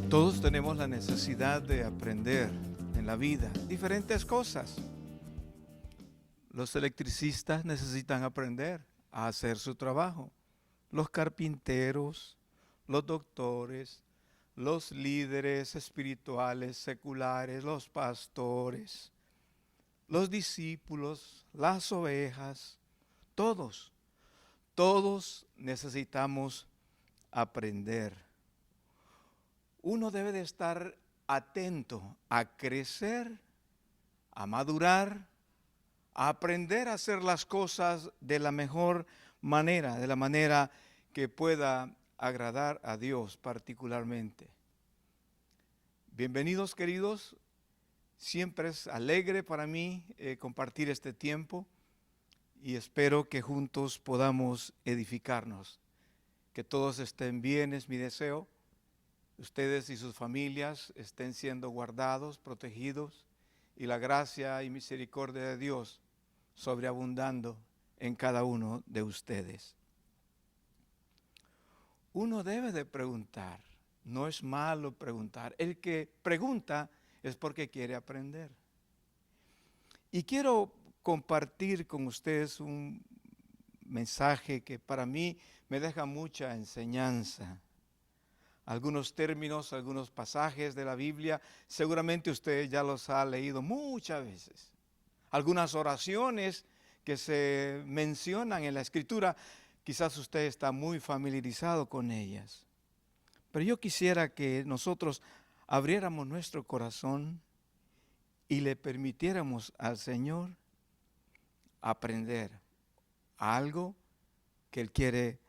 Todos tenemos la necesidad de aprender en la vida diferentes cosas. Los electricistas necesitan aprender a hacer su trabajo. Los carpinteros, los doctores, los líderes espirituales, seculares, los pastores, los discípulos, las ovejas, todos necesitamos aprender. Uno debe de estar atento a crecer, a madurar, a aprender a hacer las cosas de la mejor manera, de la manera que pueda agradar a Dios particularmente. Bienvenidos, queridos. Siempre es alegre para mí compartir este tiempo y espero que juntos podamos edificarnos. Que todos estén bien, es mi deseo. Ustedes y sus familias estén siendo guardados, protegidos, y la gracia y misericordia de Dios sobreabundando en cada uno de ustedes. Uno debe de preguntar, no es malo preguntar. El que pregunta es porque quiere aprender. Y quiero compartir con ustedes un mensaje que para mí me deja mucha enseñanza. Algunos términos, algunos pasajes de la Biblia, seguramente usted ya los ha leído muchas veces. Algunas oraciones que se mencionan en la Escritura, quizás usted está muy familiarizado con ellas. Pero yo quisiera que nosotros abriéramos nuestro corazón y le permitiéramos al Señor aprender algo que Él quiere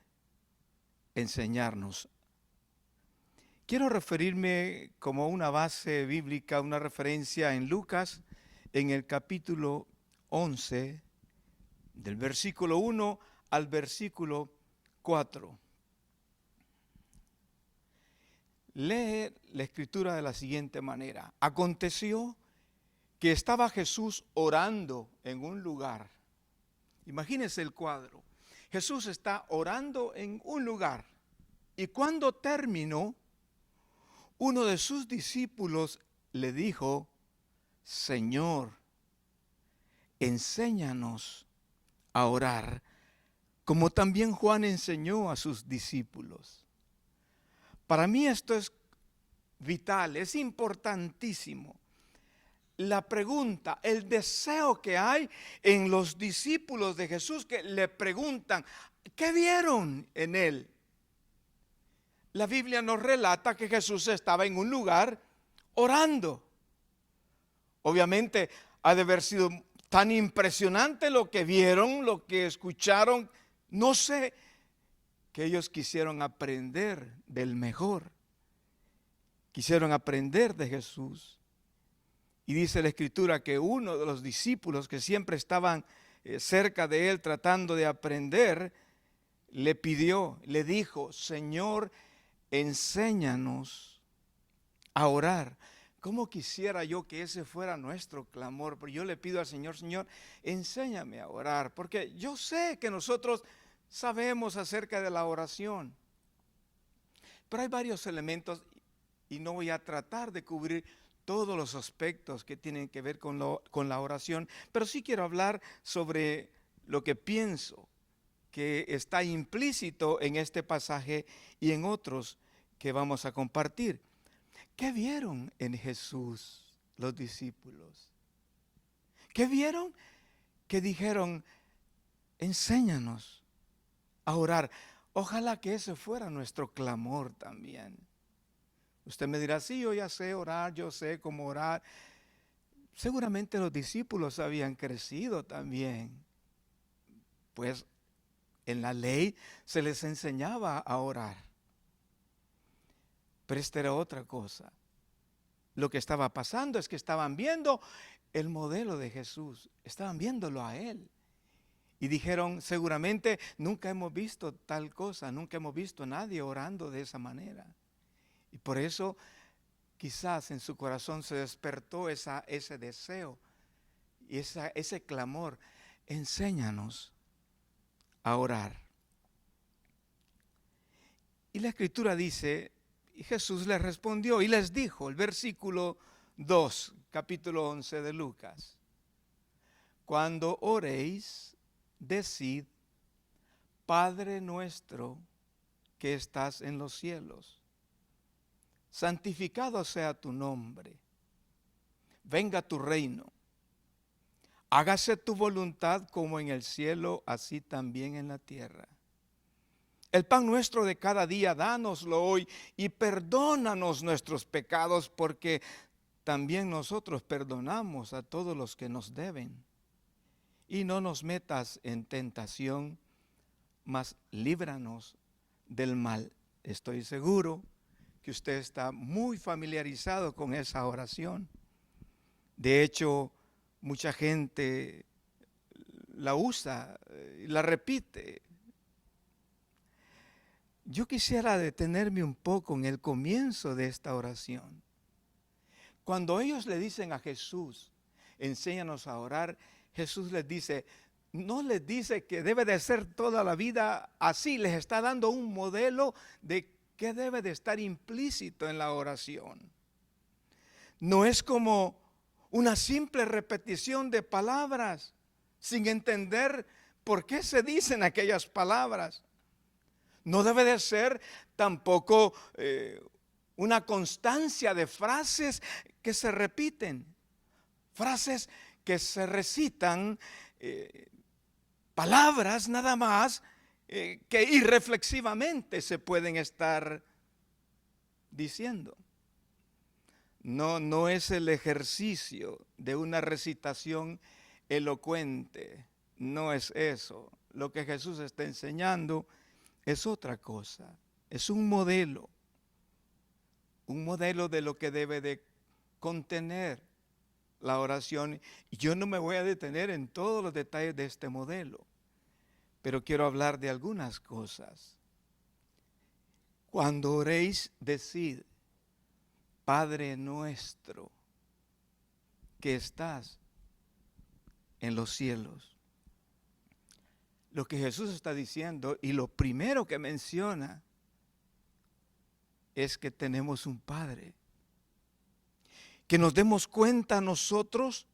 enseñarnos. Quiero referirme como una base bíblica, una referencia en Lucas, en el capítulo 11, del versículo 1 al versículo 4. Lee la escritura de la siguiente manera. Aconteció que estaba Jesús orando en un lugar. Imagínense el cuadro. Jesús está orando en un lugar y cuando terminó, uno de sus discípulos le dijo: Señor, enséñanos a orar, como también Juan enseñó a sus discípulos. Para mí esto es vital, es importantísimo. La pregunta, el deseo que hay en los discípulos de Jesús que le preguntan, ¿qué vieron en él? La Biblia nos relata que Jesús estaba en un lugar orando. Obviamente ha de haber sido tan impresionante lo que vieron, lo que escucharon. No sé, que ellos quisieron aprender del mejor. Quisieron aprender de Jesús. Y dice la Escritura que uno de los discípulos que siempre estaban cerca de él tratando de aprender, le pidió, le dijo: Señor, enséñanos a orar. ¿Cómo quisiera yo que ese fuera nuestro clamor? Pero yo le pido al Señor: Señor, enséñame a orar, porque yo sé que nosotros sabemos acerca de la oración. Pero hay varios elementos y no voy a tratar de cubrir todos los aspectos que tienen que ver con la oración, pero sí quiero hablar sobre lo que pienso que está implícito en este pasaje y en otros que vamos a compartir. ¿Qué vieron en Jesús los discípulos? ¿Qué vieron? Que dijeron: enséñanos a orar. Ojalá que ese fuera nuestro clamor también. Usted me dirá: sí, yo ya sé orar, yo sé cómo orar. Seguramente los discípulos habían crecido también, pues en la ley se les enseñaba a orar. Pero esta era otra cosa. Lo que estaba pasando es que estaban viendo el modelo de Jesús, estaban viéndolo a Él. Y dijeron: seguramente nunca hemos visto tal cosa, nunca hemos visto a nadie orando de esa manera. Y por eso quizás en su corazón se despertó ese deseo y ese clamor: enséñanos a orar. Y la Escritura dice, Y Jesús les respondió y les dijo, el versículo 2, capítulo 11 de Lucas: cuando oréis, decid, Padre nuestro que estás en los cielos, santificado sea tu nombre, venga tu reino, hágase tu voluntad como en el cielo, así también en la tierra. El pan nuestro de cada día, dánoslo hoy y perdónanos nuestros pecados, porque también nosotros perdonamos a todos los que nos deben. Y no nos metas en tentación, mas líbranos del mal. Estoy seguro que usted está muy familiarizado con esa oración. De hecho, mucha gente la usa y la repite. Yo quisiera detenerme un poco en el comienzo de esta oración. Cuando ellos le dicen a Jesús, enséñanos a orar, Jesús les dice, no les dice que debe de ser toda la vida así, les está dando un modelo de qué debe de estar implícito en la oración. No es como una simple repetición de palabras sin entender por qué se dicen aquellas palabras. No debe de ser tampoco una constancia de frases que se repiten, frases que se recitan, palabras nada más que irreflexivamente se pueden estar diciendo. No es el ejercicio de una recitación elocuente, no es eso. Lo que Jesús está enseñando es otra cosa, es un modelo de lo que debe de contener la oración. Y yo no me voy a detener en todos los detalles de este modelo, pero quiero hablar de algunas cosas. Cuando oréis, decid, Padre nuestro que estás en los cielos. Lo que Jesús está diciendo, y lo primero que menciona, es que tenemos un Padre. Que nos demos cuenta nosotros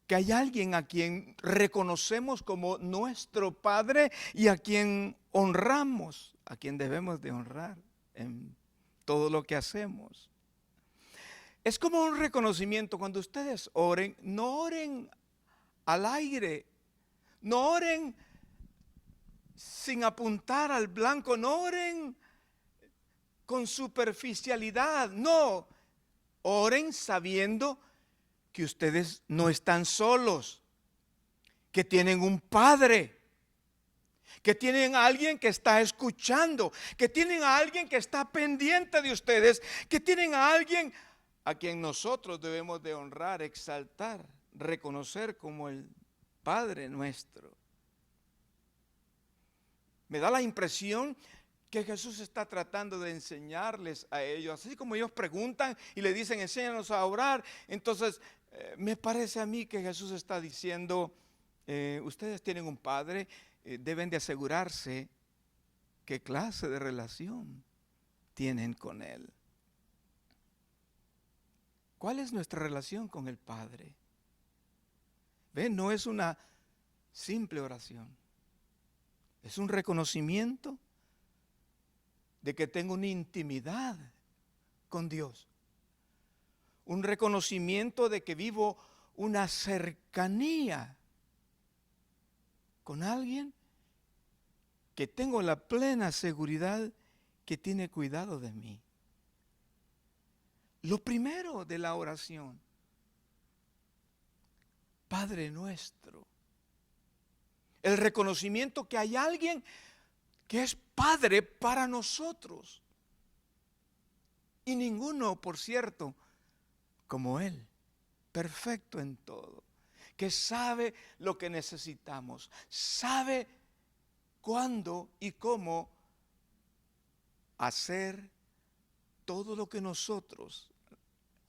que hay alguien a quien reconocemos como nuestro Padre y a quien honramos, a quien debemos de honrar en todo lo que hacemos. Es como un reconocimiento. Cuando ustedes oren, no oren al aire, no oren sin apuntar al blanco, no oren con superficialidad, no, oren sabiendo que ustedes no están solos, que tienen un Padre, que tienen a alguien que está escuchando, que tienen a alguien que está pendiente de ustedes, que tienen a alguien a quien nosotros debemos de honrar, exaltar, reconocer como el Padre nuestro. Me da la impresión que Jesús está tratando de enseñarles a ellos, así como ellos preguntan y le dicen, enséñanos a orar. Entonces, me parece a mí que Jesús está diciendo, ustedes tienen un Padre, deben de asegurarse qué clase de relación tienen con Él. ¿Cuál es nuestra relación con el Padre? ¿Ven? No es una simple oración. Es un reconocimiento de que tengo una intimidad con Dios. Un reconocimiento de que vivo una cercanía con alguien que tengo la plena seguridad que tiene cuidado de mí. Lo primero de la oración, Padre nuestro, el reconocimiento que hay alguien que es Padre para nosotros. Y ninguno, por cierto, como Él, perfecto en todo, que sabe lo que necesitamos, sabe cuándo y cómo hacer todo lo que nosotros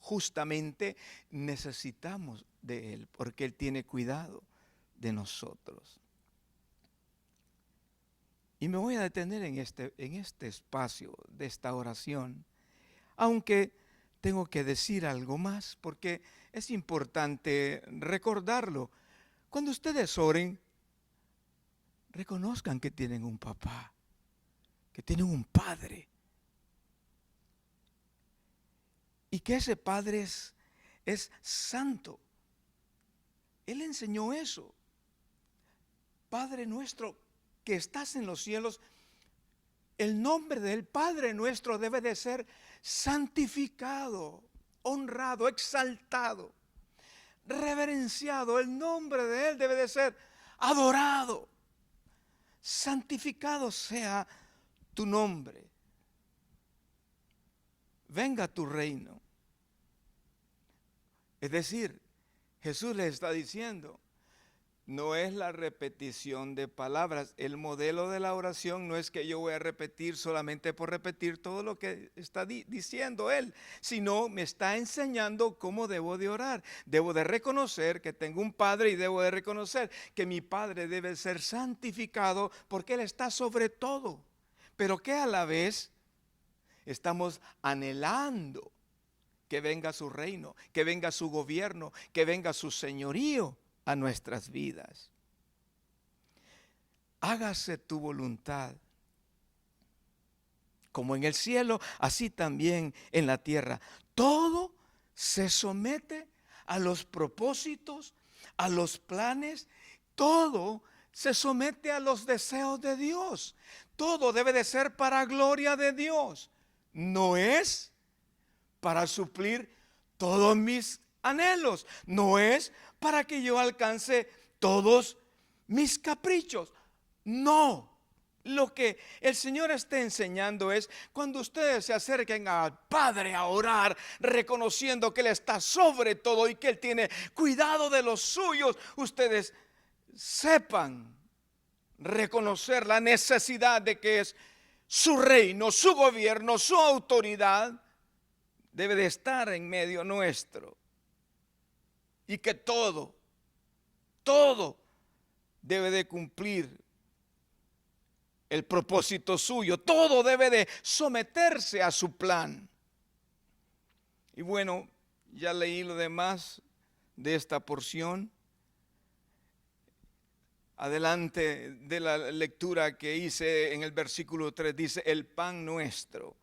justamente necesitamos de Él, porque Él tiene cuidado de nosotros. Y me voy a detener en este espacio de esta oración, Aunque tengo que decir algo más porque es importante recordarlo. Cuando ustedes oren, reconozcan que tienen un papá, que tienen un padre. Y que ese padre es santo. Él enseñó eso. Padre nuestro que estás en los cielos, el nombre del Padre nuestro debe de ser santificado, honrado, exaltado, reverenciado. El nombre de Él debe de ser adorado. Santificado sea tu nombre. Venga tu reino. Es decir, Jesús le está diciendo, no es la repetición de palabras. El modelo de la oración no es que yo voy a repetir solamente por repetir todo lo que está diciendo Él, sino me está enseñando cómo debo de orar. Debo de reconocer que tengo un Padre y debo de reconocer que mi Padre debe ser santificado porque Él está sobre todo, pero que a la vez estamos anhelando que venga su reino, que venga su gobierno, que venga su señorío a nuestras vidas. Hágase tu voluntad, como en el cielo, así también en la tierra. Todo se somete a los propósitos, a los planes, todo se somete a los deseos de Dios. Todo debe de ser para gloria de Dios. No es para suplir todos mis anhelos. No es para que yo alcance todos mis caprichos. No. Lo que el Señor está enseñando es cuando ustedes se acerquen al Padre a orar, reconociendo que Él está sobre todo y que Él tiene cuidado de los suyos, ustedes sepan reconocer la necesidad de que es su reino, su gobierno, su autoridad debe de estar en medio nuestro. Y que todo debe de cumplir el propósito suyo. Todo debe de someterse a su plan. Y bueno, ya leí lo demás de esta porción. Adelante de la lectura que hice en el versículo 3 dice, el pan nuestro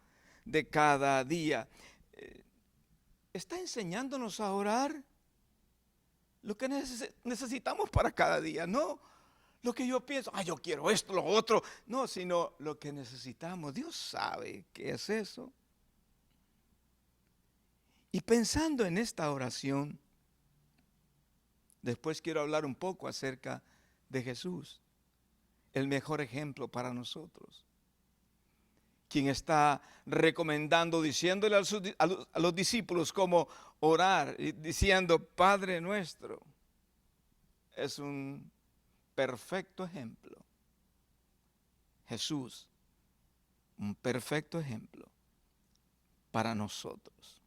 de cada día. Está enseñándonos a orar lo que necesitamos para cada día, no lo que yo pienso, yo quiero esto, lo otro, no, sino lo que necesitamos. Dios sabe qué es eso. Y pensando en esta oración, después quiero hablar un poco acerca de Jesús, el mejor ejemplo para nosotros, quien está recomendando, diciéndole a los discípulos cómo orar, diciendo Padre nuestro. Es un perfecto ejemplo. Jesús, un perfecto ejemplo para nosotros.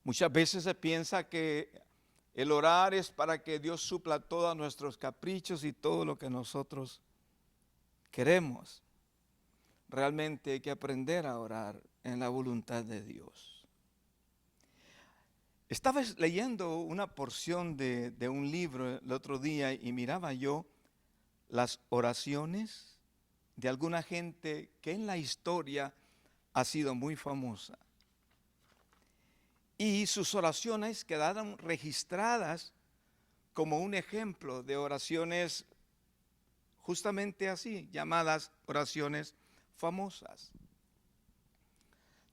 Muchas veces se piensa que el orar es para que Dios supla todos nuestros caprichos y todo lo que nosotros queremos. Realmente hay que aprender a orar en la voluntad de Dios. Estaba leyendo una porción de un libro el otro día y miraba yo las oraciones de alguna gente que en la historia ha sido muy famosa. Y sus oraciones quedaron registradas como un ejemplo de oraciones justamente así, llamadas oraciones famosas.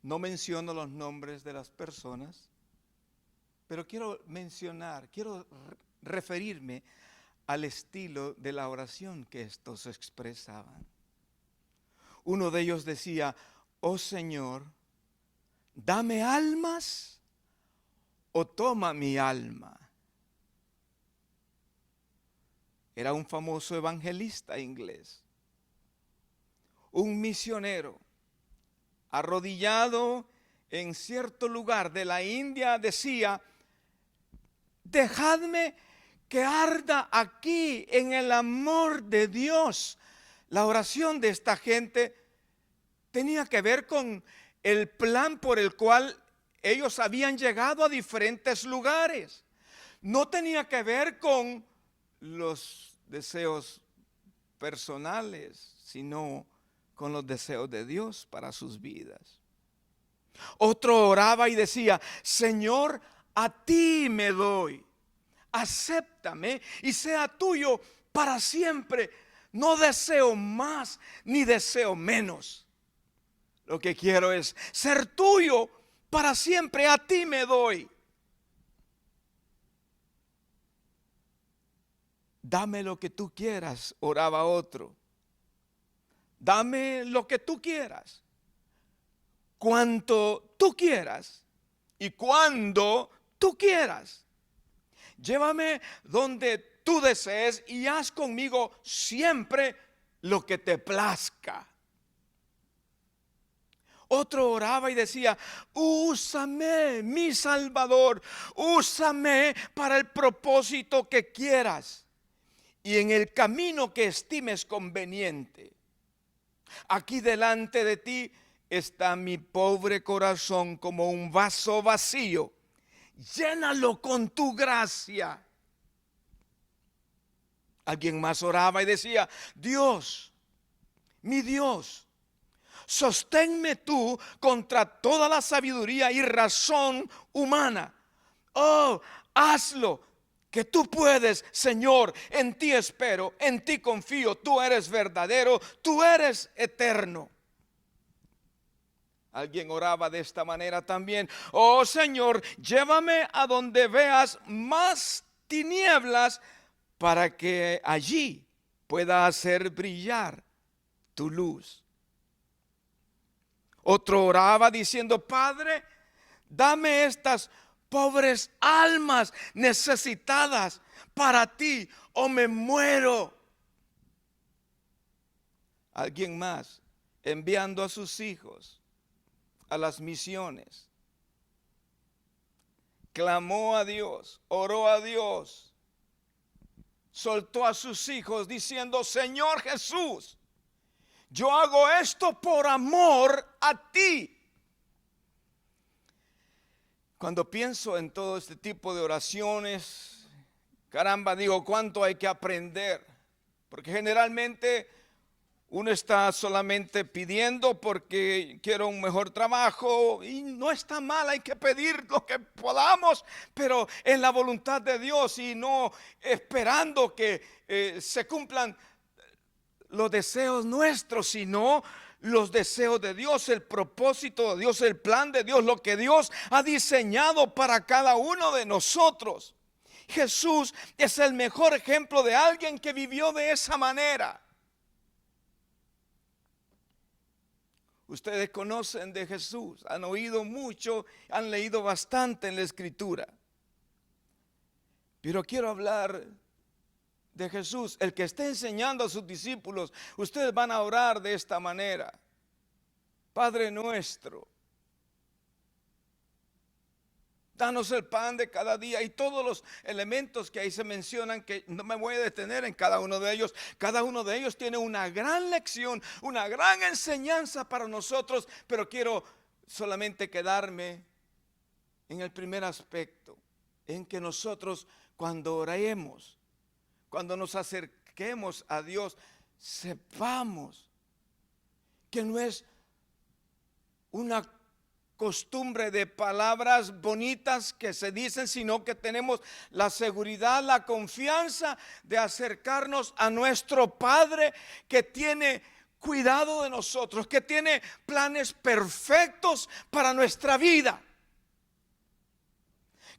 No menciono los nombres de las personas, pero quiero referirme al estilo de la oración que estos expresaban. Uno de ellos decía, oh Señor, dame almas o toma mi alma. Era un famoso evangelista inglés, un misionero, arrodillado en cierto lugar de la India, decía, dejadme que arda aquí en el amor de Dios. La oración de esta gente tenía que ver con el plan por el cual ellos habían llegado a diferentes lugares. No tenía que ver con los deseos personales, sino con los deseos de Dios para sus vidas. Otro oraba y decía: Señor, a ti me doy, acéptame y sea tuyo para siempre. No deseo más ni deseo menos. Lo que quiero es ser tuyo para siempre, a ti me doy. Dame lo que tú quieras, oraba otro. Dame lo que tú quieras, cuanto tú quieras y cuando tú quieras. Llévame donde tú desees y haz conmigo siempre lo que te plazca. Otro oraba y decía: úsame, mi Salvador, úsame para el propósito que quieras y en el camino que estimes conveniente. Aquí delante de ti está mi pobre corazón como un vaso vacío. Llénalo con tu gracia. Alguien más oraba y decía: Dios, mi Dios, sosténme tú contra toda la sabiduría y razón humana. Oh, hazlo, que tú puedes, Señor. En ti espero, en ti confío. Tú eres verdadero, tú eres eterno. Alguien oraba de esta manera también: oh Señor, llévame a donde veas más tinieblas, para que allí pueda hacer brillar tu luz. Otro oraba diciendo: Padre, dame estas pobres almas necesitadas para ti, o me muero. Alguien más enviando a sus hijos a las misiones, clamó a Dios, oró a Dios, soltó a sus hijos diciendo: Señor Jesús, yo hago esto por amor a ti. Cuando pienso en todo este tipo de oraciones, caramba, digo, cuánto hay que aprender, porque generalmente uno está solamente pidiendo porque quiero un mejor trabajo, y no está mal, hay que pedir lo que podamos, pero en la voluntad de Dios y no esperando que se cumplan los deseos nuestros, sino los deseos de Dios, el propósito de Dios, el plan de Dios, lo que Dios ha diseñado para cada uno de nosotros. Jesús es el mejor ejemplo de alguien que vivió de esa manera. Ustedes conocen de Jesús, han oído mucho, han leído bastante en la Escritura. Pero quiero hablar de Jesús, el que está enseñando a sus discípulos. Ustedes van a orar de esta manera: Padre nuestro, danos el pan de cada día, y todos los elementos que ahí se mencionan, que no me voy a detener en cada uno de ellos. Cada uno de ellos tiene una gran lección, una gran enseñanza para nosotros, pero quiero solamente quedarme en el primer aspecto, en que nosotros, cuando oremos, cuando nos acerquemos a Dios, sepamos que no es una costumbre de palabras bonitas que se dicen, sino que tenemos la seguridad, la confianza de acercarnos a nuestro Padre, que tiene cuidado de nosotros, que tiene planes perfectos para nuestra vida.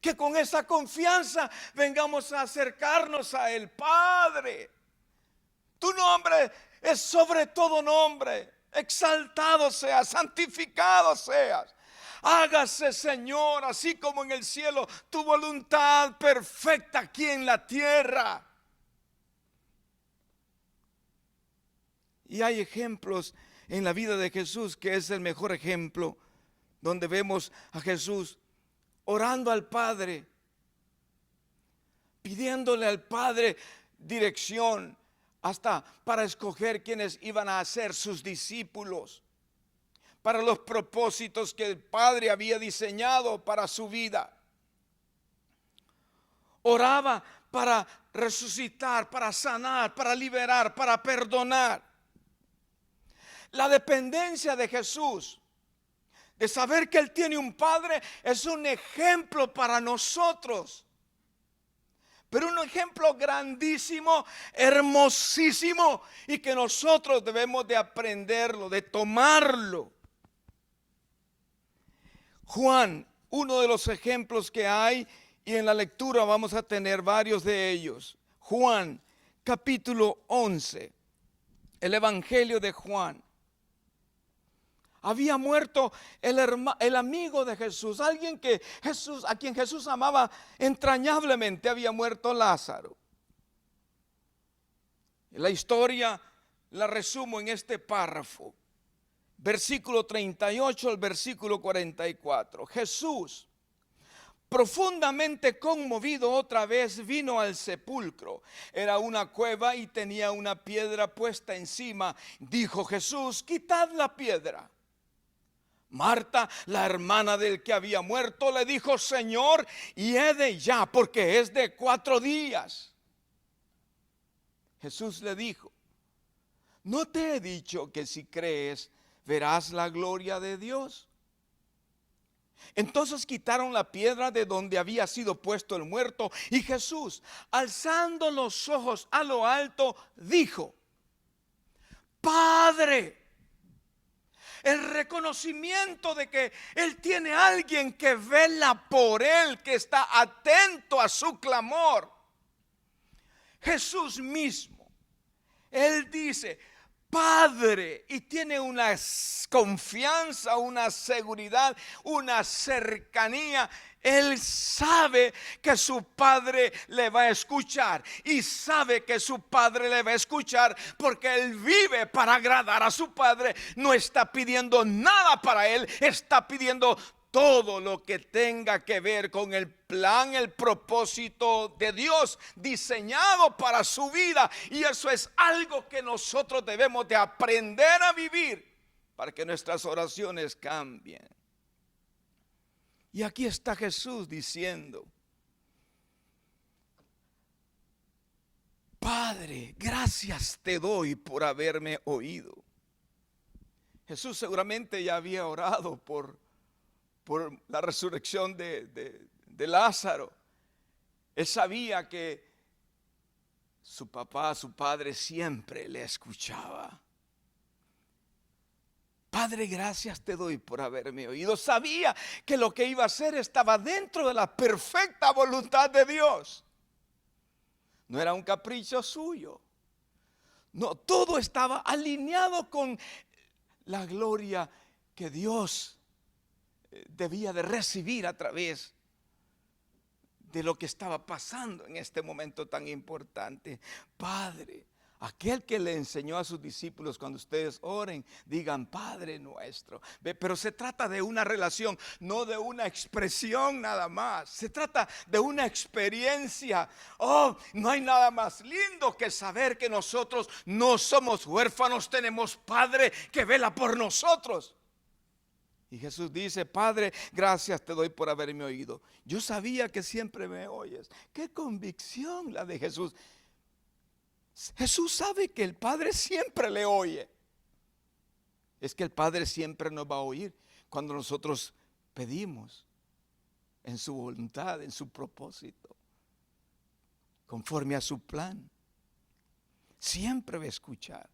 Que con esa confianza vengamos a acercarnos a el Padre. Tu nombre es sobre todo nombre. Exaltado seas, santificado seas. Hágase, Señor, así como en el cielo, tu voluntad perfecta aquí en la tierra. Y hay ejemplos en la vida de Jesús, que es el mejor ejemplo, donde vemos a Jesús orando al Padre, pidiéndole al Padre dirección, hasta para escoger quienes iban a ser sus discípulos. para los propósitos que el Padre había diseñado para su vida. Oraba para resucitar, para sanar, para liberar, para perdonar. La dependencia de Jesús, de saber que Él tiene un Padre, es un ejemplo para nosotros. Pero un ejemplo grandísimo, hermosísimo, y que nosotros debemos de aprenderlo, de tomarlo. Juan, uno de los ejemplos que hay, y en la lectura vamos a tener varios de ellos. Juan, capítulo 11, el Evangelio de Juan. Había muerto el amigo de Jesús, a quien Jesús amaba entrañablemente. Había muerto Lázaro. La historia la resumo en este párrafo, versículo 38 al versículo 44. Jesús, profundamente conmovido, otra vez vino al sepulcro. Era una cueva y tenía una piedra puesta encima. Dijo Jesús: quitad la piedra. Marta, la hermana del que había muerto, le dijo: Señor, hiede ya, porque es de 4 días. Jesús le dijo: ¿no te he dicho que si crees verás la gloria de Dios? Entonces quitaron la piedra de donde había sido puesto el muerto, y Jesús, alzando los ojos a lo alto, dijo: Padre. El reconocimiento de que Él tiene a alguien que vela por Él, que está atento a su clamor. Jesús mismo, Él dice: Padre, y tiene una confianza, una seguridad, una cercanía. Él sabe que su Padre le va a escuchar, y sabe que su Padre le va a escuchar porque Él vive para agradar a su Padre. No está pidiendo nada para Él, está pidiendo todo lo que tenga que ver con el plan, el propósito de Dios diseñado para su vida. Y eso es algo que nosotros debemos de aprender a vivir para que nuestras oraciones cambien. Y aquí está Jesús diciendo: Padre, gracias te doy por haberme oído. Jesús seguramente ya había orado por la resurrección de Lázaro. Él sabía que su papá, su padre, siempre le escuchaba. Padre, gracias te doy por haberme oído. Sabía que lo que iba a hacer estaba dentro de la perfecta voluntad de Dios. No era un capricho suyo. No, todo estaba alineado con la gloria que Dios debía de recibir a través de lo que estaba pasando en este momento tan importante. Padre, aquel que le enseñó a sus discípulos: cuando ustedes oren, digan Padre nuestro. Pero se trata de una relación, no de una expresión nada más. Se trata de una experiencia. Oh, no hay nada más lindo que saber que nosotros no somos huérfanos, tenemos Padre que vela por nosotros. Y Jesús dice: Padre, gracias te doy por haberme oído. Yo sabía que siempre me oyes. Qué convicción la de Jesús. Jesús sabe que el Padre siempre le oye. Es que el Padre siempre nos va a oír cuando nosotros pedimos en su voluntad, en su propósito, conforme a su plan. Siempre va a escuchar.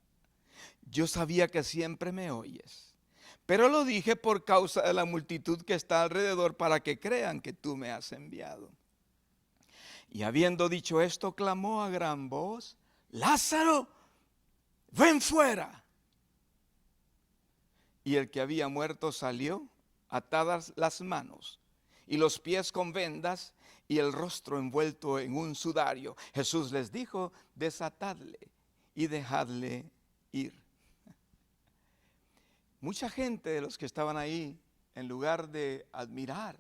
Yo sabía que siempre me oyes, pero lo dije por causa de la multitud que está alrededor, para que crean que tú me has enviado. Y habiendo dicho esto, clamó a gran voz: Lázaro, ven fuera. Y el que había muerto salió, atadas las manos y los pies con vendas y el rostro envuelto en un sudario. Jesús les dijo: desatadle y dejadle ir. Mucha gente de los que estaban ahí, en lugar de admirar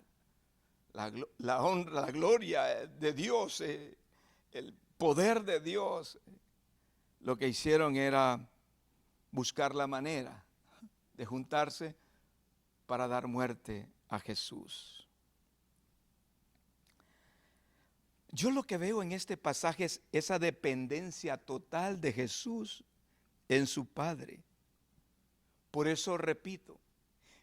la honra, la gloria de Dios, el poder de Dios, lo que hicieron era buscar la manera de juntarse para dar muerte a Jesús. Yo lo que veo en este pasaje es esa dependencia total de Jesús en su Padre. Por eso repito,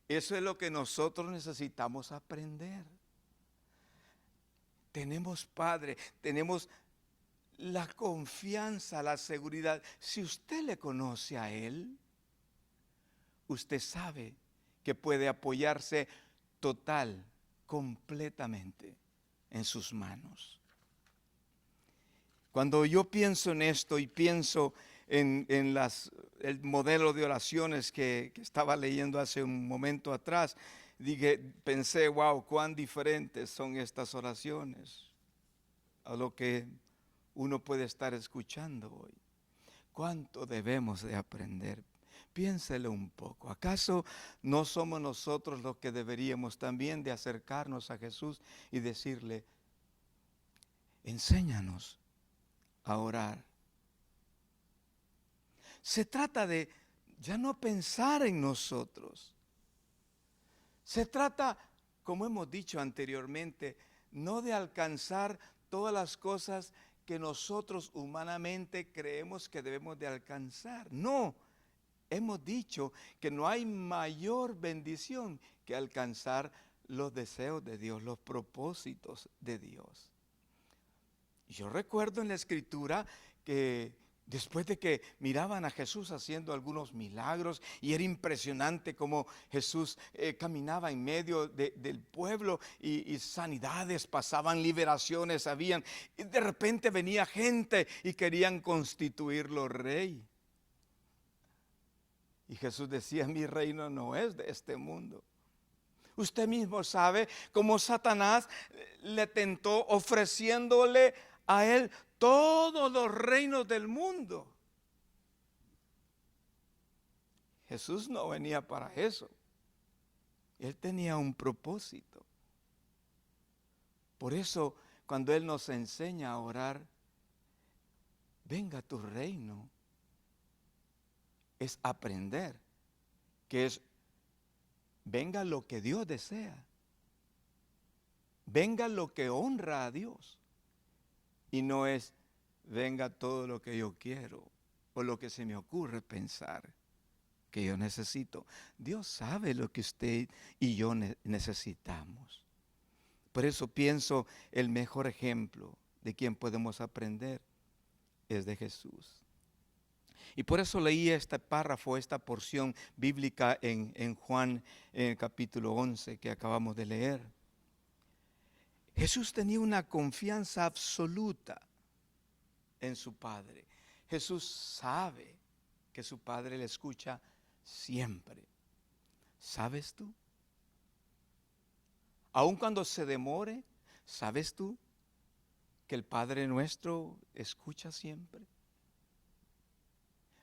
eso es lo que nosotros necesitamos aprender. Tenemos Padre, tenemos la confianza, la seguridad. Si usted le conoce a Él, usted sabe que puede apoyarse total, completamente en sus manos. Cuando yo pienso en esto y pienso en el modelo de oraciones que estaba leyendo hace un momento atrás, pensé, wow, cuán diferentes son estas oraciones a lo que uno puede estar escuchando hoy. ¿Cuánto debemos de aprender? Piénselo un poco. ¿Acaso no somos nosotros los que deberíamos también de acercarnos a Jesús y decirle, enséñanos a orar? Se trata de ya no pensar en nosotros. Se trata, como hemos dicho anteriormente, no de alcanzar todas las cosas que nosotros humanamente creemos que debemos de alcanzar. No, hemos dicho que no hay mayor bendición que alcanzar los deseos de Dios, los propósitos de Dios. Yo recuerdo en la Escritura que después de que miraban a Jesús haciendo algunos milagros, y era impresionante cómo Jesús caminaba en medio del pueblo y sanidades pasaban, liberaciones habían, y de repente venía gente y querían constituirlo rey. Y Jesús decía, mi reino no es de este mundo. Usted mismo sabe cómo Satanás le tentó ofreciéndole a él todos los reinos del mundo. Jesús no venía para eso. Él tenía un propósito. Por eso, cuando Él nos enseña a orar, venga tu reino, es aprender que es, venga lo que Dios desea, venga lo que honra a Dios, y no es, venga todo lo que yo quiero o lo que se me ocurre pensar que yo necesito. Dios sabe lo que usted y yo necesitamos. Por eso pienso el mejor ejemplo de quien podemos aprender es de Jesús. Y por eso leí este párrafo, esta porción bíblica en Juan, en el capítulo 11 que acabamos de leer. Jesús tenía una confianza absoluta en su Padre. Jesús sabe que su Padre le escucha siempre. ¿Sabes tú? Aun cuando se demore, ¿sabes tú que el Padre nuestro escucha siempre?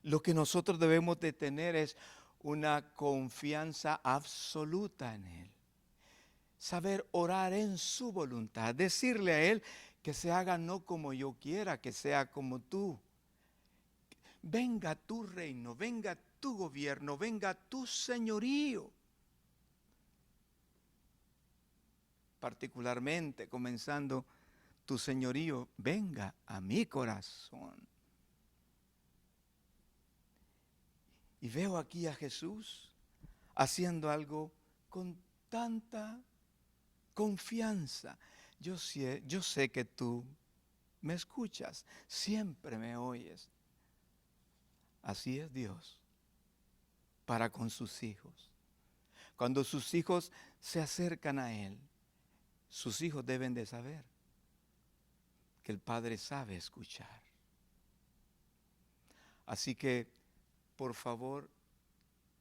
Lo que nosotros debemos de tener es una confianza absoluta en Él. Saber orar en su voluntad, decirle a Él que se haga no como yo quiera, que sea como tú. Venga tu reino, venga tu gobierno, venga tu señorío. Particularmente comenzando tu señorío, venga a mi corazón. Y veo aquí a Jesús haciendo algo con tanta confianza. Yo sé que tú me escuchas, siempre me oyes. Así es Dios para con sus hijos. Cuando sus hijos se acercan a Él, sus hijos deben de saber que el Padre sabe escuchar. Así que, por favor,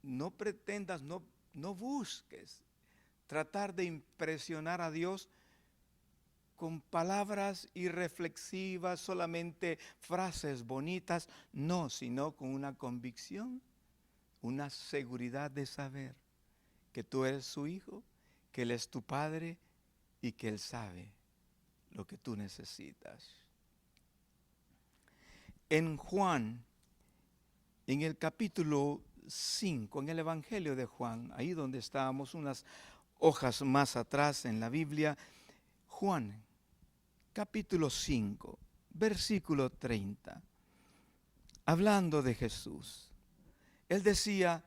no pretendas, no busques tratar de impresionar a Dios con palabras irreflexivas, solamente frases bonitas, no, sino con una convicción, una seguridad de saber que tú eres su hijo, que Él es tu Padre y que Él sabe lo que tú necesitas. En Juan, en el capítulo 5, en el Evangelio de Juan, ahí donde estábamos unas hojas más atrás en la Biblia. Juan, capítulo 5, versículo 30. Hablando de Jesús, él decía: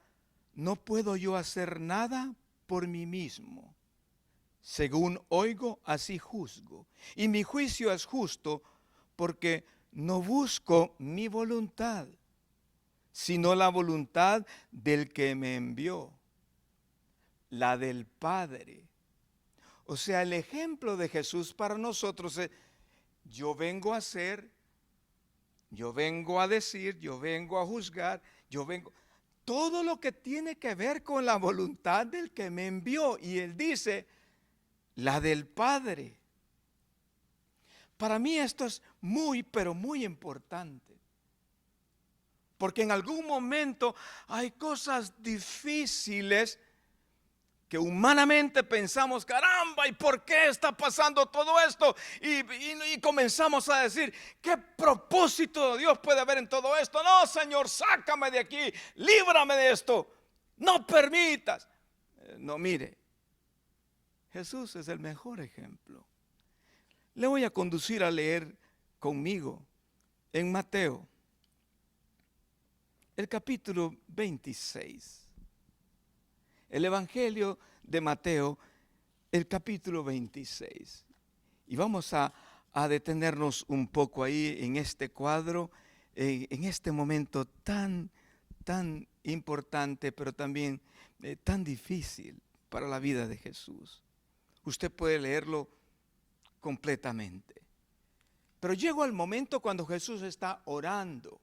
no puedo yo hacer nada por mí mismo. Según oigo, así juzgo. Y mi juicio es justo, porque no busco mi voluntad, sino la voluntad del que me envió, la del Padre. O sea, el ejemplo de Jesús para nosotros es: yo vengo a hacer, yo vengo a decir, yo vengo a juzgar, todo lo que tiene que ver con la voluntad del que me envió. Y él dice, la del Padre. Para mí esto es muy, pero muy importante. Porque en algún momento hay cosas difíciles que humanamente pensamos: caramba, ¿y por qué está pasando todo esto? Y comenzamos a decir: ¿qué propósito de Dios puede haber en todo esto? No, Señor, sácame de aquí, líbrame de esto, no permitas. No, mire, Jesús es el mejor ejemplo. Le voy a conducir a leer conmigo en Mateo, el capítulo 26. El Evangelio de Mateo, el capítulo 26. Y vamos a detenernos un poco ahí en este cuadro, en este momento tan importante, pero también tan difícil para la vida de Jesús. Usted puede leerlo completamente. Pero llegó el momento cuando Jesús está orando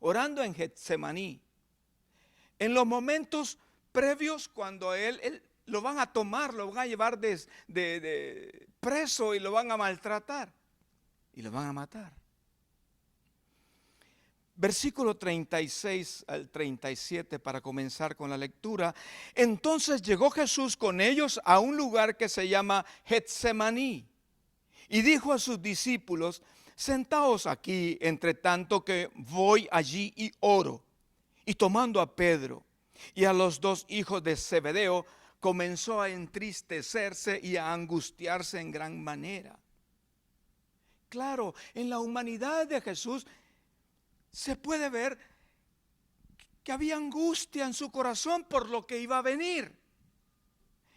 en Getsemaní. En los momentos previos, cuando él lo van a tomar, lo van a llevar de preso y lo van a maltratar y lo van a matar. Versículo 36 al 37 para comenzar con la lectura. Entonces llegó Jesús con ellos a un lugar que se llama Getsemaní y dijo a sus discípulos: sentaos aquí, entre tanto que voy allí y oro. Y tomando a Pedro y a los dos hijos de Zebedeo, comenzó a entristecerse y a angustiarse en gran manera. Claro, en la humanidad de Jesús se puede ver que había angustia en su corazón por lo que iba a venir.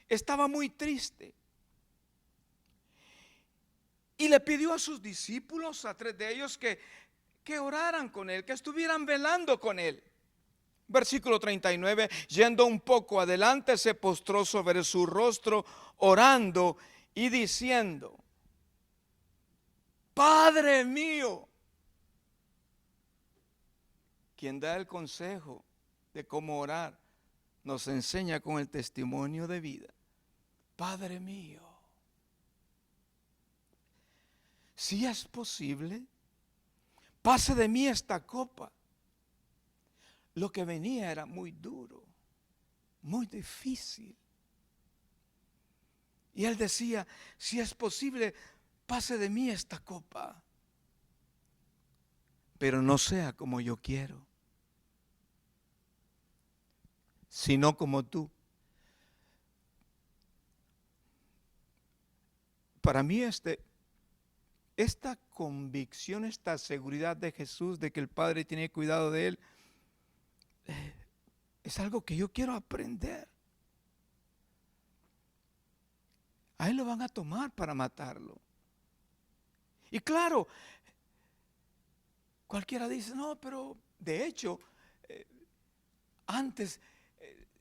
Estaba muy triste. Y le pidió a sus discípulos, a 3 de ellos, que oraran con él, que estuvieran velando con él. Versículo 39, yendo un poco adelante, se postró sobre su rostro, orando y diciendo: Padre mío. Quien da el consejo de cómo orar nos enseña con el testimonio de vida. Padre mío, si es posible, pase de mí esta copa. Lo que venía era muy duro, muy difícil. Y él decía: si es posible, pase de mí esta copa, pero no sea como yo quiero, sino como tú. Para mí esta convicción, esta seguridad de Jesús de que el Padre tiene cuidado de él, es algo que yo quiero aprender. A él lo van a tomar para matarlo. Y claro, cualquiera dice: no, pero de hecho, antes,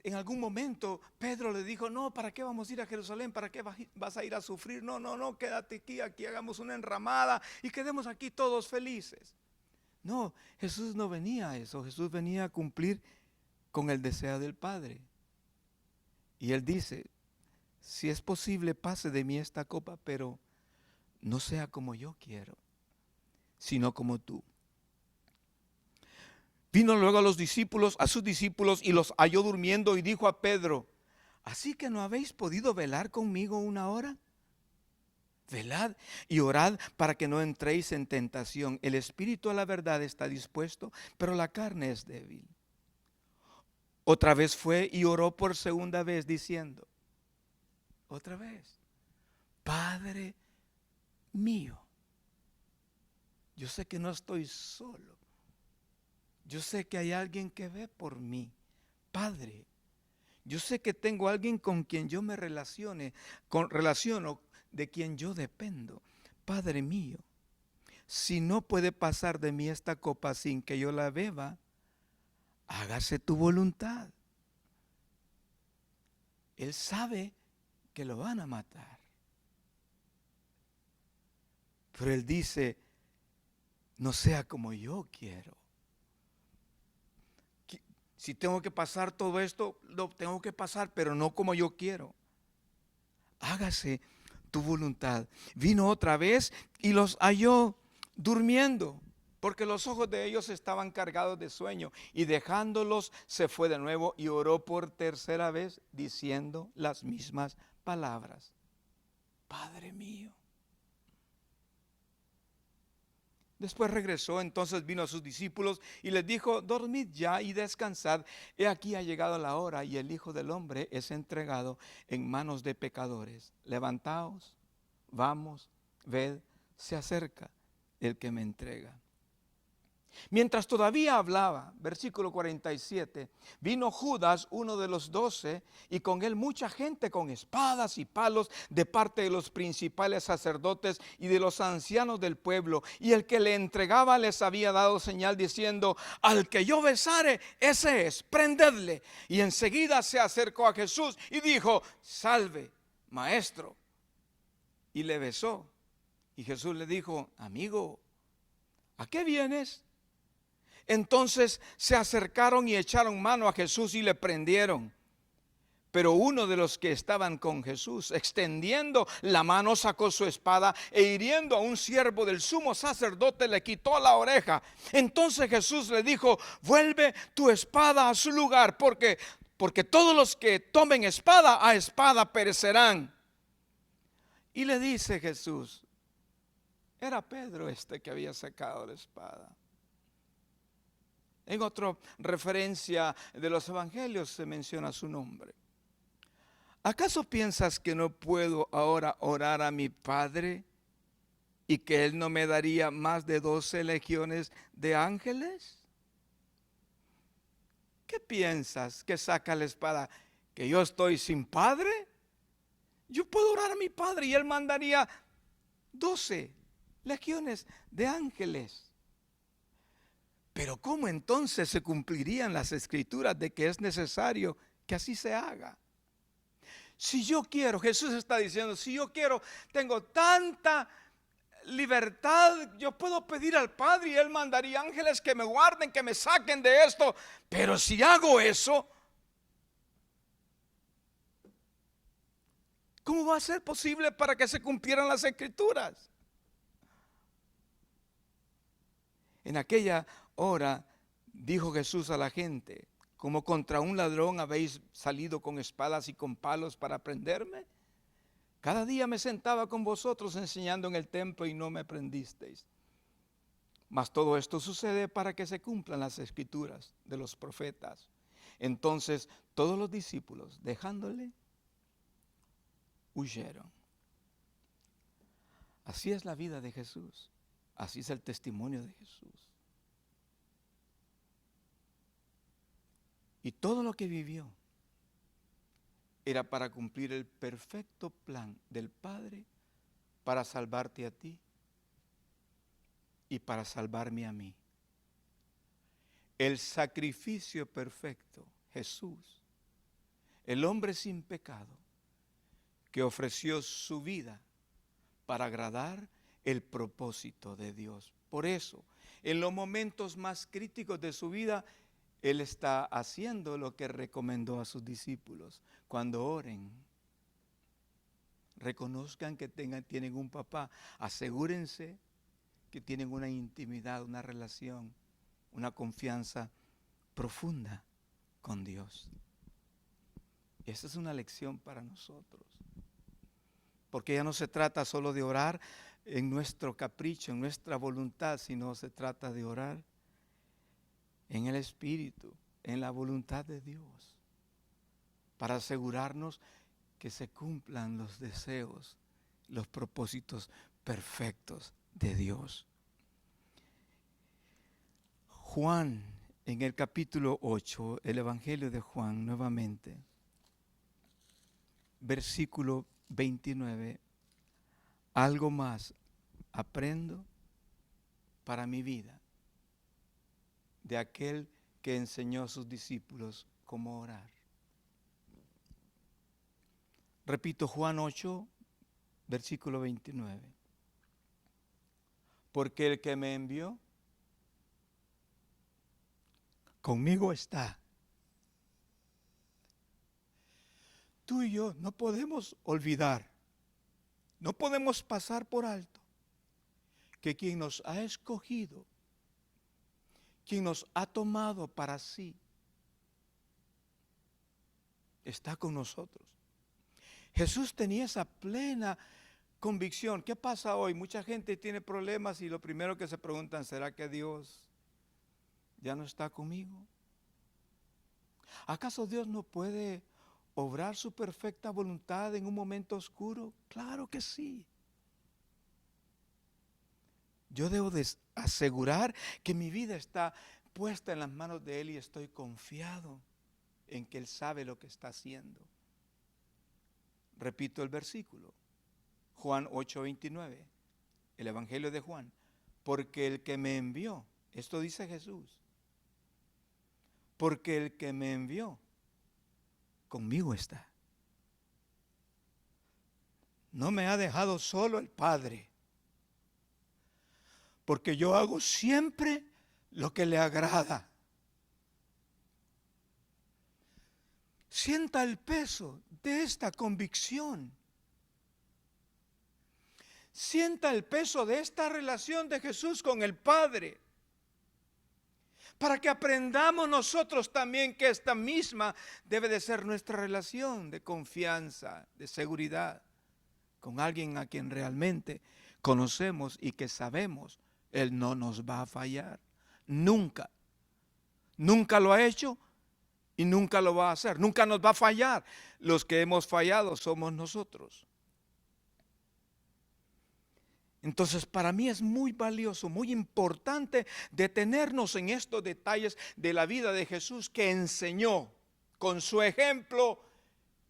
en algún momento, Pedro le dijo: no, ¿para qué vamos a ir a Jerusalén? ¿Para qué vas a ir a sufrir? No, quédate aquí hagamos una enramada y quedemos aquí todos felices. No, Jesús no venía a eso. Jesús venía a cumplir con el deseo del Padre. Y él dice: si es posible, pase de mí esta copa, pero no sea como yo quiero, sino como tú. Vino luego a sus discípulos, y los halló durmiendo, y dijo a Pedro: ¿así que no habéis podido velar conmigo una hora? Velad y orad para que no entréis en tentación. El espíritu a la verdad está dispuesto, pero la carne es débil. Otra vez fue y oró por segunda vez diciendo, otra vez, Padre mío, yo sé que no estoy solo. Yo sé que hay alguien que ve por mí. Padre, yo sé que tengo alguien con quien yo me relaciono, de quien yo dependo. Padre mío, si no puede pasar de mí esta copa sin que yo la beba, hágase tu voluntad. Él sabe que lo van a matar. Pero él dice, no sea como yo quiero. Si tengo que pasar todo esto, lo tengo que pasar, pero no como yo quiero. Hágase tu voluntad. Vino otra vez y los halló durmiendo, porque los ojos de ellos estaban cargados de sueño. Y dejándolos se fue de nuevo y oró por tercera vez, diciendo las mismas palabras. Padre mío. Después regresó, entonces vino a sus discípulos y les dijo, dormid ya y descansad. He aquí ha llegado la hora y el Hijo del Hombre es entregado en manos de pecadores. Levantaos, vamos, ved, se acerca el que me entrega. Mientras todavía hablaba, versículo 47, vino Judas, uno de los 12, y con él mucha gente con espadas y palos de parte de los principales sacerdotes y de los ancianos del pueblo. Y el que le entregaba les había dado señal diciendo, al que yo besare, ese es, prendedle. Y enseguida se acercó a Jesús y dijo, salve, maestro. Y le besó. Y Jesús le dijo, amigo, ¿a qué vienes? Entonces se acercaron y echaron mano a Jesús y le prendieron. Pero uno de los que estaban con Jesús, extendiendo la mano, sacó su espada e hiriendo a un siervo del sumo sacerdote, le quitó la oreja. Entonces Jesús le dijo, vuelve tu espada a su lugar, porque todos los que tomen espada, a espada perecerán. Y le dice Jesús, era Pedro que había sacado la espada. En otra referencia de los evangelios se menciona su nombre. ¿Acaso piensas que no puedo ahora orar a mi Padre y que Él no me daría más de 12 legiones de ángeles? ¿Qué piensas que saca la espada? ¿Que yo estoy sin Padre? Yo puedo orar a mi Padre y Él mandaría 12 legiones de ángeles. Pero ¿cómo entonces se cumplirían las escrituras de que es necesario que así se haga? Si yo quiero, Jesús está diciendo, si yo quiero, tengo tanta libertad, yo puedo pedir al Padre y Él mandaría ángeles que me guarden, que me saquen de esto. Pero si hago eso, ¿cómo va a ser posible para que se cumplieran las escrituras? En aquella hora dijo Jesús a la gente, ¿como contra un ladrón habéis salido con espadas y con palos para prenderme? Cada día me sentaba con vosotros enseñando en el templo y no me prendisteis. Mas todo esto sucede para que se cumplan las escrituras de los profetas. Entonces todos los discípulos, dejándole, huyeron. Así es la vida de Jesús. Así es el testimonio de Jesús. Y todo lo que vivió era para cumplir el perfecto plan del Padre para salvarte a ti y para salvarme a mí. El sacrificio perfecto, Jesús, el hombre sin pecado, que ofreció su vida para agradar el propósito de Dios. Por eso, en los momentos más críticos de su vida, Él está haciendo lo que recomendó a sus discípulos. Cuando oren, reconozcan que tienen un papá. Asegúrense que tienen una intimidad, una relación, una confianza profunda con Dios. Esa es una lección para nosotros. Porque ya no se trata solo de orar en nuestro capricho, en nuestra voluntad, sino se trata de orar en el Espíritu, en la voluntad de Dios para asegurarnos que se cumplan los deseos, los propósitos perfectos de Dios. Juan, en el capítulo 8, el Evangelio de Juan, nuevamente, versículo 29, algo más aprendo para mi vida de aquel que enseñó a sus discípulos cómo orar. Repito, Juan 8, versículo 29. Porque el que me envió conmigo está. Tú y yo no podemos olvidar, no podemos pasar por alto que quien nos ha escogido, quien nos ha tomado para sí, está con nosotros. Jesús tenía esa plena convicción. ¿Qué pasa hoy? Mucha gente tiene problemas y lo primero que se preguntan, ¿será que Dios ya no está conmigo? ¿Acaso Dios no puede obrar su perfecta voluntad en un momento oscuro? Claro que sí. Yo debo de asegurar que mi vida está puesta en las manos de Él y estoy confiado en que Él sabe lo que está haciendo. Repito el versículo, Juan 8:29, el Evangelio de Juan. Porque el que me envió, esto dice Jesús, porque el que me envió conmigo está. No me ha dejado solo el Padre, porque yo hago siempre lo que le agrada. Sienta el peso de esta convicción. Sienta el peso de esta relación de Jesús con el Padre. Para que aprendamos nosotros también que esta misma debe de ser nuestra relación de confianza, de seguridad, con alguien a quien realmente conocemos y que sabemos, Él no nos va a fallar. Nunca. Nunca lo ha hecho y nunca lo va a hacer. Nunca nos va a fallar. Los que hemos fallado somos nosotros. Entonces, para mí es muy valioso, muy importante detenernos en estos detalles de la vida de Jesús, que enseñó con su ejemplo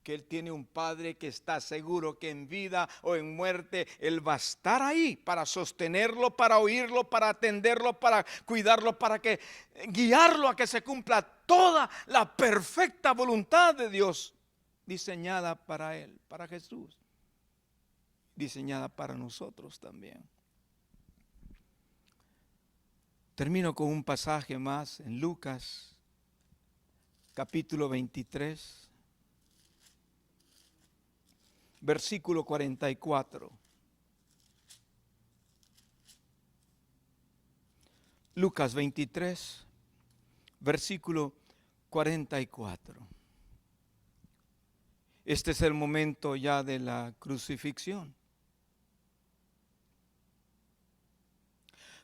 que Él tiene un Padre que está seguro que en vida o en muerte Él va a estar ahí para sostenerlo, para oírlo, para atenderlo, para cuidarlo, para que guiarlo a que se cumpla toda la perfecta voluntad de Dios diseñada para Él, para Jesús, diseñada para nosotros también. Termino con un pasaje más en Lucas, capítulo 23. Versículo 44. Lucas 23, versículo 44. Este es el momento ya de la crucifixión.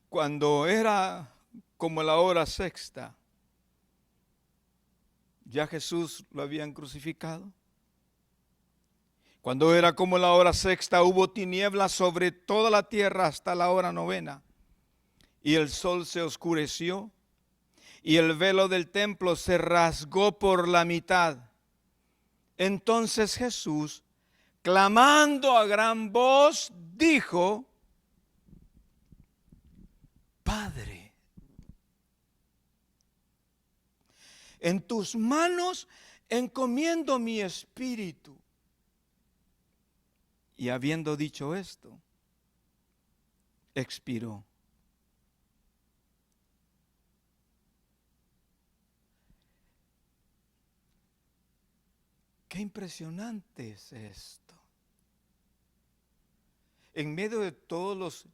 Cuando era como la hora sexta, ya Jesús lo habían crucificado. Cuando era como la hora sexta, hubo tinieblas sobre toda la tierra hasta la hora novena. Y el sol se oscureció, y el velo del templo se rasgó por la mitad. Entonces Jesús, clamando a gran voz, dijo: Padre, en tus manos encomiendo mi espíritu. Y habiendo dicho esto, expiró. Qué impresionante es esto. En medio de todos los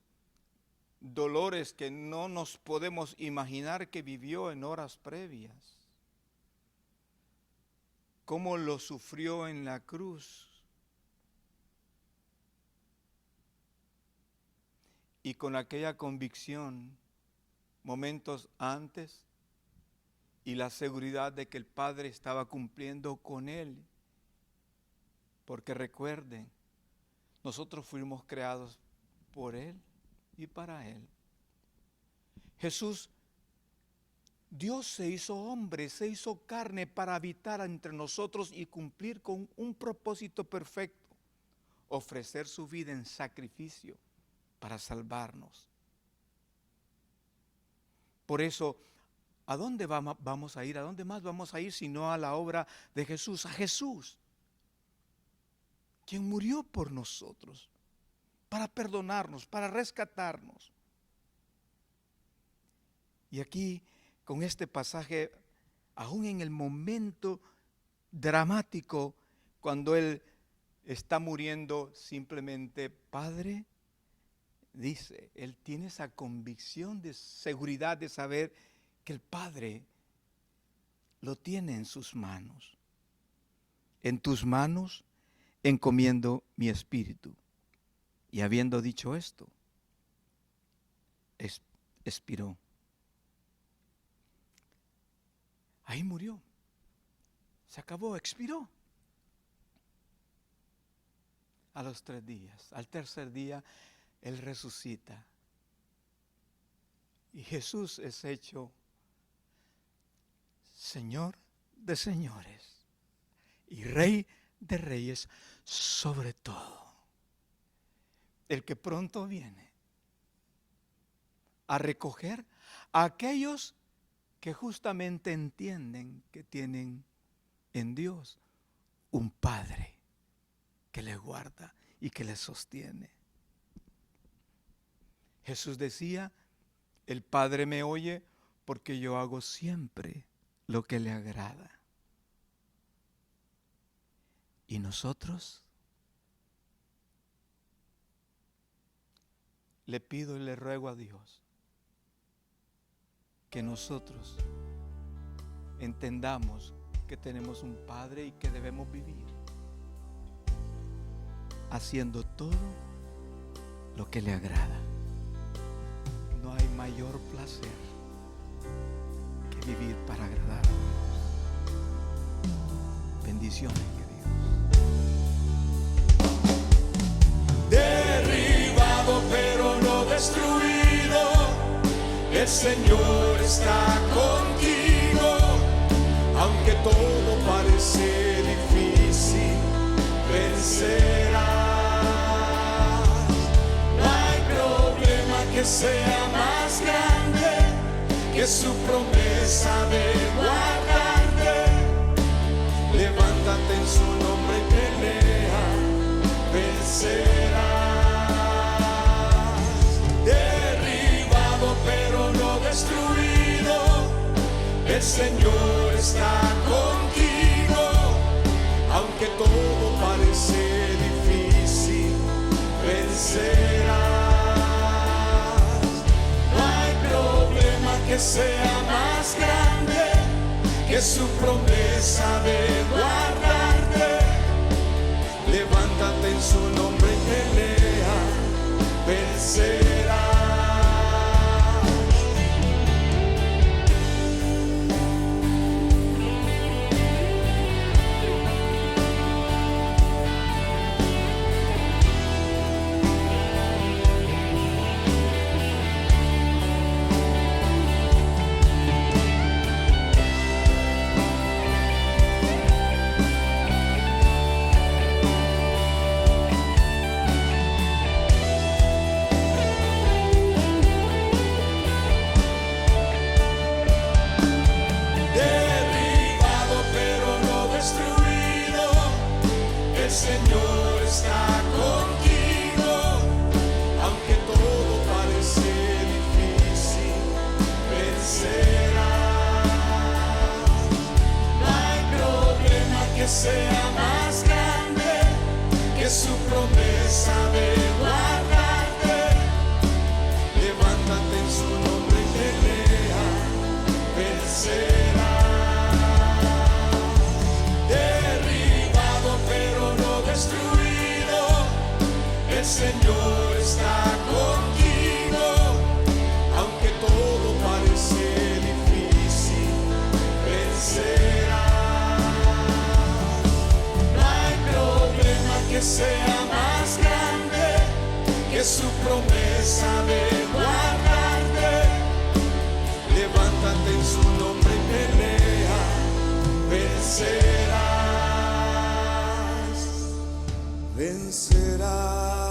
dolores que no nos podemos imaginar que vivió en horas previas, cómo lo sufrió en la cruz, y con aquella convicción momentos antes y la seguridad de que el Padre estaba cumpliendo con él. Porque recuerden, nosotros fuimos creados por él y para él. Jesús, Dios se hizo hombre, se hizo carne para habitar entre nosotros y cumplir con un propósito perfecto: ofrecer su vida en sacrificio para salvarnos. Por eso, ¿a dónde vamos a ir? ¿A dónde más vamos a ir sino a la obra de Jesús? A Jesús, quien murió por nosotros, para perdonarnos, para rescatarnos. Y aquí, con este pasaje, aún en el momento dramático, cuando Él está muriendo, simplemente, Padre, dice, Él tiene esa convicción de seguridad de saber que el Padre lo tiene en sus manos. En tus manos encomiendo mi espíritu. Y habiendo dicho esto, expiró. Ahí murió. Se acabó, expiró. A los 3 días, al tercer día, Él resucita. Y Jesús es hecho Señor de señores y Rey de reyes sobre todo. El que pronto viene a recoger a aquellos que justamente entienden que tienen en Dios un Padre que les guarda y que les sostiene. Jesús decía, el Padre me oye porque yo hago siempre lo que le agrada. ¿Y nosotros? Le pido y le ruego a Dios que nosotros entendamos que tenemos un Padre y que debemos vivir haciendo todo lo que le agrada. No hay mayor placer que vivir para agradar a Dios. Bendiciones, queridos. Derribado pero no destruido, el Señor está contigo. Aunque todo parece difícil, vencerás. No hay problema que sea más grande que su promesa de guardarte. Levántate en su nombre y pelea, vencerás. Derribado pero no destruido, el Señor está contigo. Aunque todo parece difícil, vencerás. No hay problema que sea más grande que su promesa de guardarte. Levántate en su nombre y pelea, vencerás. El Señor está contigo, aunque todo parece difícil, vencerás. No hay problema que sea más grande que su promesa de guardarte. Levántate en su nombre y pelea, vencerás. El Señor está contigo, aunque todo parece difícil, que sea más grande que su promesa de guardarte. Levántate en su nombre y pelea, vencerás, vencerás.